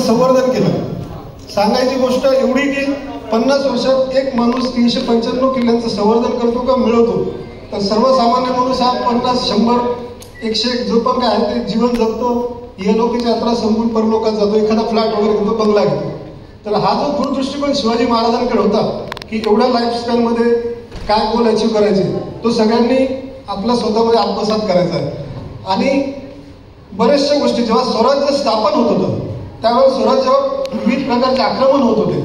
संवर्धन केलं। सांगायची गोष्ट एवढी की 50 वर्षात एक माणूस 395 किल्ल्यांचं संवर्धन करतो का मिळवतो, तर सर्वसामान्य माणूस हा 50, 100, 101 जो पण काय आहे ते जीवन जगतो, इहलोकीची यात्रा संपून परलोकात जातो, एखादा फ्लॅट वगैरे घेतो, बंगला घेतो। तर हा जो दूरदृष्टिकोन शिवाजी महाराजांकडे होता की एवढ्या लाईफस्टाईलमध्ये काय गोल अचीव्ह करायचे, तो सगळ्यांनी आपला स्वतःमध्ये आत्मसात करायचा आहे। आणि बऱ्याचशा गोष्टी जेव्हा स्वराज्य स्थापन होत होतं त्यावेळेस स्वराज्यावर विविध प्रकारचे आक्रमण होत होते,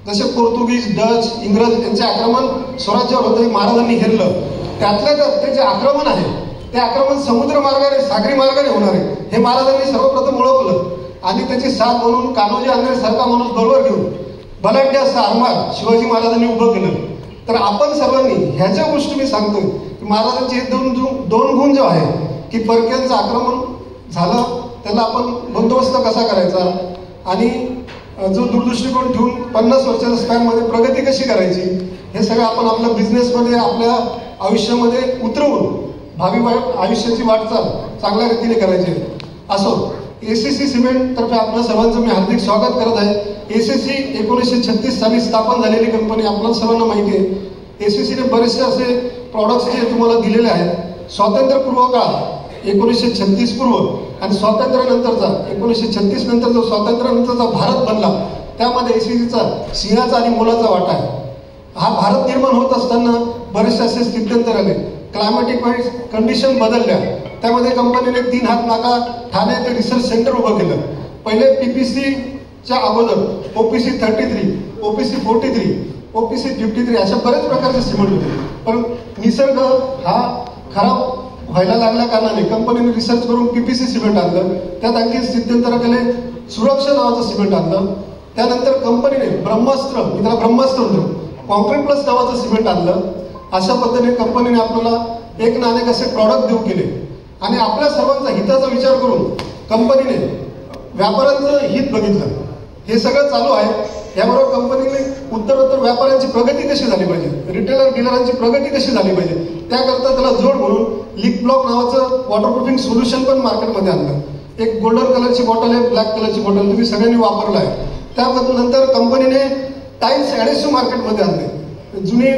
जसे पोर्तुगीज, डच, इंग्रज यांचे आक्रमण स्वराज्यावर होते, महाराजांनी हेरलं। त्यातल्या त्यात ते जे आक्रमण आहे ते आक्रमण समुद्र मार्गाने, सागरी मार्गाने होणार आहे हे महाराजांनी सर्वप्रथम ओळखलं आणि त्याची साथ म्हणून कान्होजी आंग्रे सारखा माणूस बरोबर घेऊन बलाढ्य असं आरमार शिवाजी महाराजांनी उभं केलं। तर आपण सर्वांनी ह्याच्या गोष्टी मी सांगतोय की महाराजांचे दोन गुण जे आहे की परक्यांचं आक्रमण झालं त्याला आपण बंदोबस्त कसा करायचा आणि जो दूरदृष्टिकोन ठेवून 50 वर्षाच्या स्पॅनमध्ये प्रगती कशी करायची, हे सगळं आपण आपल्या बिझनेसमध्ये, आपल्या आयुष्यामध्ये उतरवून भावी आयुष्याची वाटचाल चांगल्या रीतीने करायची असो। एसीसी सिमेंट तर्फे आपल्या सर्वांचं मी हार्दिक स्वागत करत आहे। एसीसी 1936 साली स्थापन झालेली कंपनी, आपल्या सर्वांना माहिती आहे। एसीसीने बरेचसे असे प्रॉडक्ट्स जे तुम्हाला दिलेले आहेत स्वातंत्र्यपूर्व काळ 1936 पूर्व आणि स्वातंत्र्यानंतरचा 1936 नंतर जो स्वातंत्र्यानंतरचा भारत बनला त्यामध्ये एसीसीचा सिंहाचा आणि मोलाचा वाटा आहे। हा भारत निर्माण होत असताना बरेचसे असे स्थित्यंतर आले, क्लायमॅटिक कंडिशन बदलल्या, त्यामध्ये कंपनीने 3 हात नाका ठाणे ते रिसर्च सेंटर उभं केलं। पहिले पीपीसीच्या अगोदर ओपीसी 33, ओपीसी 43, ओपीसी 53 अशा बरेच प्रकारचे सिमेंट होते, पण निसर्ग हा खराब व्हायला लागल्या कारणाने कंपनीने रिसर्च करून पीपीसी सिमेंट आणलं, त्यात आणखी स्थित्यंतर केले, सुरक्षा नावाचं सिमेंट आणलं। त्यानंतर कंपनीने ब्रह्मास्त्र, मी त्याला ब्रह्मास्त्र म्हणतो, कॉन्क्रीट प्लस नावाचं सिमेंट आणलं। अशा पद्धतीने कंपनीने आपल्याला एक ना अनेक असे प्रॉडक्ट देऊ केले आणि आपल्या सर्वांचा हिताचा विचार करून कंपनीने व्यापाऱ्यांचं हित बघितलं। हे सगळं चालू आहे, याबरोबर कंपनीने उत्तरोत्तर व्यापाऱ्यांची प्रगती कशी झाली पाहिजे, रिटेलर डीलरांची प्रगती कशी झाली पाहिजे, त्याकरता त्याला जोड म्हणून लिक ब्लॉक नावाचं वॉटरप्रूफिंग सोल्युशन पण मार्केटमध्ये आणलं। एक गोल्डन कलरची बॉटल आहे, ब्लॅक कलरची बॉटल तुम्ही सगळ्यांनी वापरला आहे। त्यानंतर कंपनीने टाईल्स ॲडेसिव्ह मार्केटमध्ये आणले, जुनी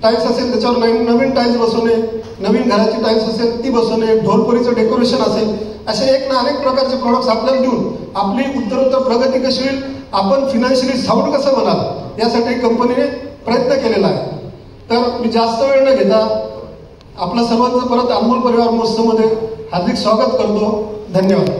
टाईल्स असेल त्याच्यावर नवीन टाईल्स बसवणे, नवीन घराची टाईल्स असेल ती बसवणे, ढोलपुरीचं डेकोरेशन असेल, असे एक ना अनेक प्रकारचे प्रॉडक्ट्स आपल्याला देऊन आपली उत्तरोत्तर प्रगती कशी होईल, आपण फिनान्शियली साऊंड कसं बनाल यासाठी कंपनीने प्रयत्न केलेला आहे। तर मी जास्त वेळ न घेता आपल्या सर्वांचं परत अनमोल परिवार महोत्सवमध्ये हार्दिक स्वागत करतो। धन्यवाद।